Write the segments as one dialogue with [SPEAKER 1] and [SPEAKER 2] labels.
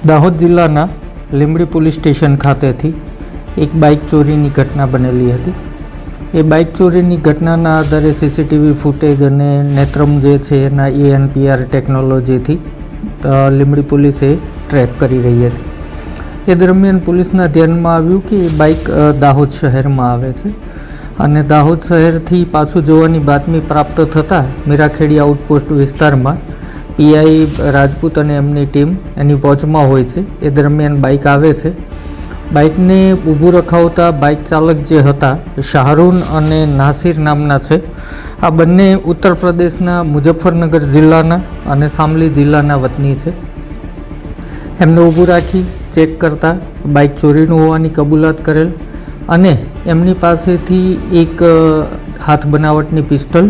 [SPEAKER 1] દાહોદ જિલ્લાના Limbdi police station ખાતેથી એક બાઇક ચોરીની ઘટના બનેલી હતી। એ બાઇક ચોરીની ઘટનાના આધારે સીસીટીવી ફૂટેજ અને નેત્રમ જે છે એના ENPR ટેકનોલોજીથી લીંબડી પોલીસે ટ્રેક કરી રહી હતી। એ દરમિયાન પોલીસના ધ્યાનમાં આવ્યું કે એ બાઇક દાહોદ શહેરમાં આવે છે અને દાહોદ શહેરથી પાછું જોવાની બાતમી પ્રાપ્ત થતાં મીરાખેડી આઉટપોસ્ટ વિસ્તારમાં PI રાજપૂત અને એમની ટીમ એની વોચમાં હોય છે। એ દરમિયાન બાઇક આવે છે। બાઇકને ઊભું રખાવતા બાઇક ચાલક જે હતા શાહરૂન અને નાસિર નામના છે। આ બંને ઉત્તર પ્રદેશના મુઝફ્ફરનગર જિલ્લાના અને શામલી જિલ્લાના વતની છે। એમને ઊભું રાખી ચેક કરતા બાઇક ચોરીનું હોવાની કબૂલાત કરેલ અને એમની પાસેથી એક હાથ બનાવટની પિસ્ટલ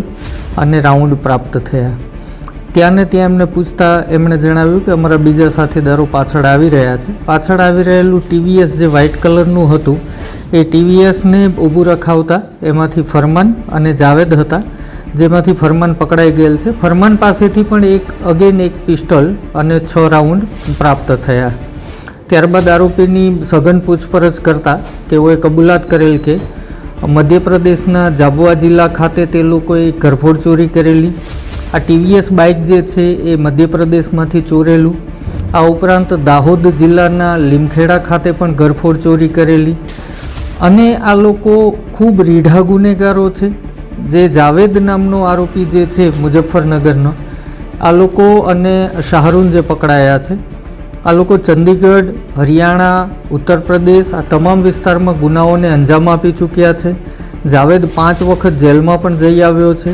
[SPEAKER 1] અને રાઉન્ડ પ્રાપ્ત થયા। ત્યાં ને ત્યાં એમને પૂછતા એમણે જણાવ્યું કે અમારા બીજા સાથીદારો પાછળ આવી રહ્યા છે। પાછળ આવી રહેલું TVS જે વ્હાઇટ કલરનું હતું એ TVSને ઊભું રખાવતા એમાંથી ફરમાન અને જાવેદ હતા, જેમાંથી ફરમાન પકડાઈ ગયેલ છે। ફરમાન પાસેથી પણ એક પિસ્ટલ અને 6 રાઉન્ડ પ્રાપ્ત થયા। ત્યારબાદ આરોપીની સઘન પૂછપરછ કરતાં તેઓએ કબૂલાત કરેલ કે મધ્યપ્રદેશના જાબુઆ જિલ્લા ખાતે તે લોકોએ ઘરફોડ ચોરી કરેલી। આ TVS બાઇક જે છે એ મધ્યપ્રદેશમાંથી ચોરેલું। આ ઉપરાંત દાહોદ જિલ્લાના લીમખેડા ખાતે પણ ઘરફોડ ચોરી કરેલી અને આ લોકો ખૂબ રીઢા ગુનેગારો છે। જે જાવેદ નામનો આરોપી જે છે મુઝફ્ફરનગરનો, આ લોકો અને શાહરૂન જે પકડાયા છે, આ લોકો ચંદીગઢ, હરિયાણા, ઉત્તર પ્રદેશ આ તમામ વિસ્તારમાં ગુનાઓને અંજામ આપી ચૂક્યા છે। જાવેદ 5 વખત જેલમાં પણ જઈ આવ્યો છે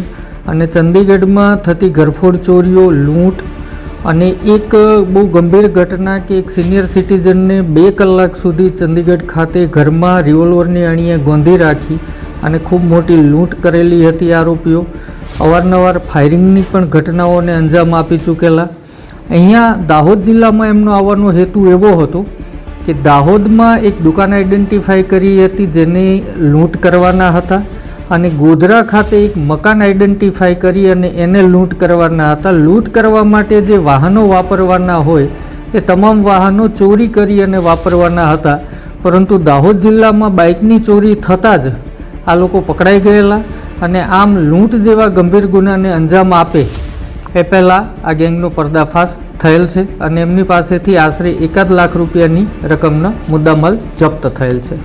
[SPEAKER 1] અને ચંદીગઢમાં થતી ઘરફોડ ચોરીઓ, લૂંટ અને એક બહુ ગંભીર ઘટના કે એક સિનિયર સિટીઝનને 2 કલાક સુધી ચંદીગઢ ખાતે ઘરમાં રિવોલ્વરની અણીએ ગોંધી રાખી અને ખૂબ મોટી લૂંટ કરેલી હતી। આરોપીઓ અવારનવાર ફાયરિંગની પણ ઘટનાઓને અંજામ આપી ચૂકેલા। અહીંયા દાહોદ જિલ્લામાં એમનો આવવાનો હેતુ એવો હતો કે દાહોદમાં એક દુકાન આઈડેન્ટિફાઈ કરી હતી જેને લૂંટ કરવાના હતા અને ગોધરા ખાતે એક મકાન આઈડેન્ટિફાઈ કરી અને એને લૂંટ કરવાના હતા। લૂંટ કરવા માટે જે વાહનો વાપરવાના હોય એ તમામ વાહનો ચોરી કરી અને વાપરવાના હતા, પરંતુ દાહોદ જિલ્લામાં બાઇકની ચોરી થતાં જ આ લોકો પકડાઈ ગયેલા અને આમ લૂંટ જેવા ગંભીર ગુનાને અંજામ આપે એ પહેલાં આ ગેંગનો પર્દાફાશ થયેલ છે અને એમની પાસેથી આશરે 1 લાખ રૂપિયાની રકમનો મુદ્દામાલ જપ્ત થયેલ છે।